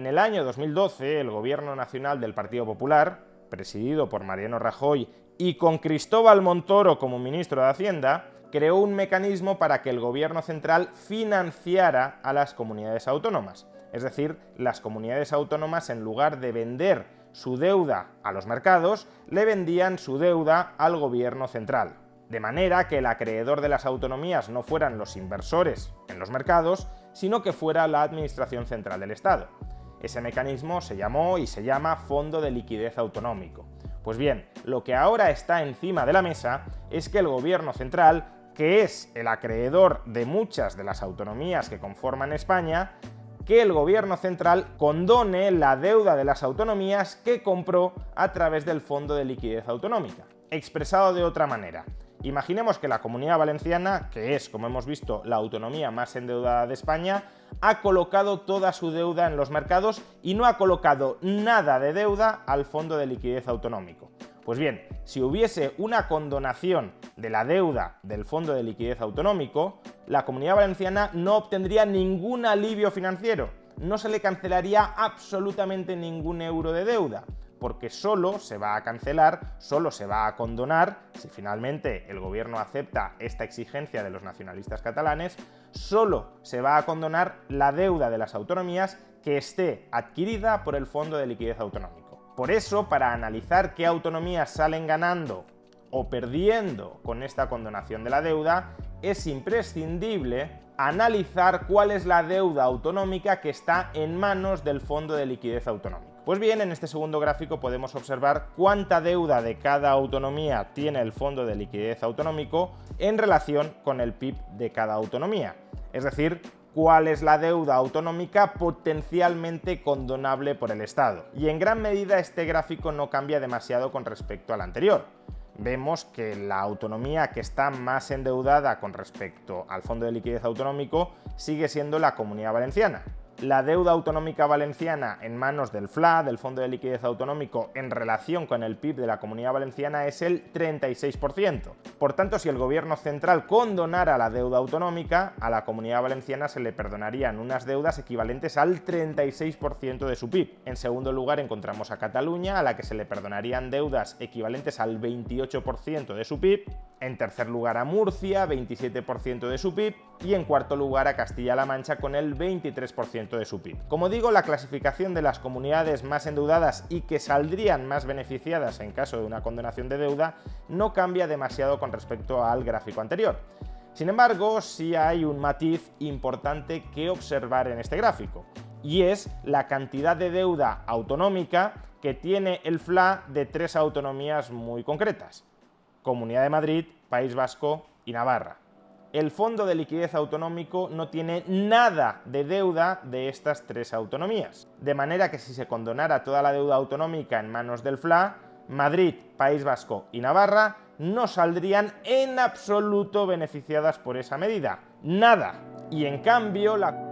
En el año 2012, el Gobierno Nacional del Partido Popular, presidido por Mariano Rajoy y con Cristóbal Montoro como ministro de Hacienda, creó un mecanismo para que el Gobierno central financiara a las comunidades autónomas. Es decir, las comunidades autónomas, en lugar de vender su deuda a los mercados, le vendían su deuda al Gobierno central. De manera que el acreedor de las autonomías no fueran los inversores en los mercados, sino que fuera la Administración Central del Estado. Ese mecanismo se llamó y se llama Fondo de Liquidez Autonómico. Pues bien, lo que ahora está encima de la mesa es que el Gobierno central, que es el acreedor de muchas de las autonomías que conforman España, que el Gobierno central condone la deuda de las autonomías que compró a través del Fondo de Liquidez Autonómica. Expresado de otra manera, imaginemos que la Comunidad Valenciana, que es, como hemos visto, la autonomía más endeudada de España, ha colocado toda su deuda en los mercados y no ha colocado nada de deuda al Fondo de Liquidez Autonómico. Pues bien, si hubiese una condonación de la deuda del Fondo de Liquidez Autonómico, la Comunidad Valenciana no obtendría ningún alivio financiero, no se le cancelaría absolutamente ningún euro de deuda, porque solo se va a cancelar, solo se va a condonar, si finalmente el gobierno acepta esta exigencia de los nacionalistas catalanes, solo se va a condonar la deuda de las autonomías que esté adquirida por el Fondo de Liquidez Autonómico. Por eso, para analizar qué autonomías salen ganando o perdiendo con esta condonación de la deuda, es imprescindible analizar cuál es la deuda autonómica que está en manos del Fondo de Liquidez Autonómico. Pues bien, en este segundo gráfico podemos observar cuánta deuda de cada autonomía tiene el Fondo de Liquidez Autonómico en relación con el PIB de cada autonomía. Es decir, cuál es la deuda autonómica potencialmente condonable por el Estado. Y en gran medida este gráfico no cambia demasiado con respecto al anterior. Vemos que la autonomía que está más endeudada con respecto al Fondo de Liquidez Autonómico sigue siendo la Comunidad Valenciana. La deuda autonómica valenciana en manos del FLA, del Fondo de Liquidez Autonómico, en relación con el PIB de la Comunidad Valenciana es el 36%. Por tanto, si el Gobierno central condonara la deuda autonómica, a la Comunidad Valenciana se le perdonarían unas deudas equivalentes al 36% de su PIB. En segundo lugar encontramos a Cataluña, a la que se le perdonarían deudas equivalentes al 28% de su PIB. En tercer lugar a Murcia, 27% de su PIB. Y en cuarto lugar a Castilla-La Mancha con el 23% de su PIB. Como digo, la clasificación de las comunidades más endeudadas y que saldrían más beneficiadas en caso de una condonación de deuda no cambia demasiado con respecto al gráfico anterior. Sin embargo, sí hay un matiz importante que observar en este gráfico, y es la cantidad de deuda autonómica que tiene el FLA de tres autonomías muy concretas: Comunidad de Madrid, País Vasco y Navarra. El Fondo de Liquidez Autonómico no tiene nada de deuda de estas tres autonomías. De manera que si se condonara toda la deuda autonómica en manos del FLA, Madrid, País Vasco y Navarra no saldrían en absoluto beneficiadas por esa medida. Nada. Y en cambio, la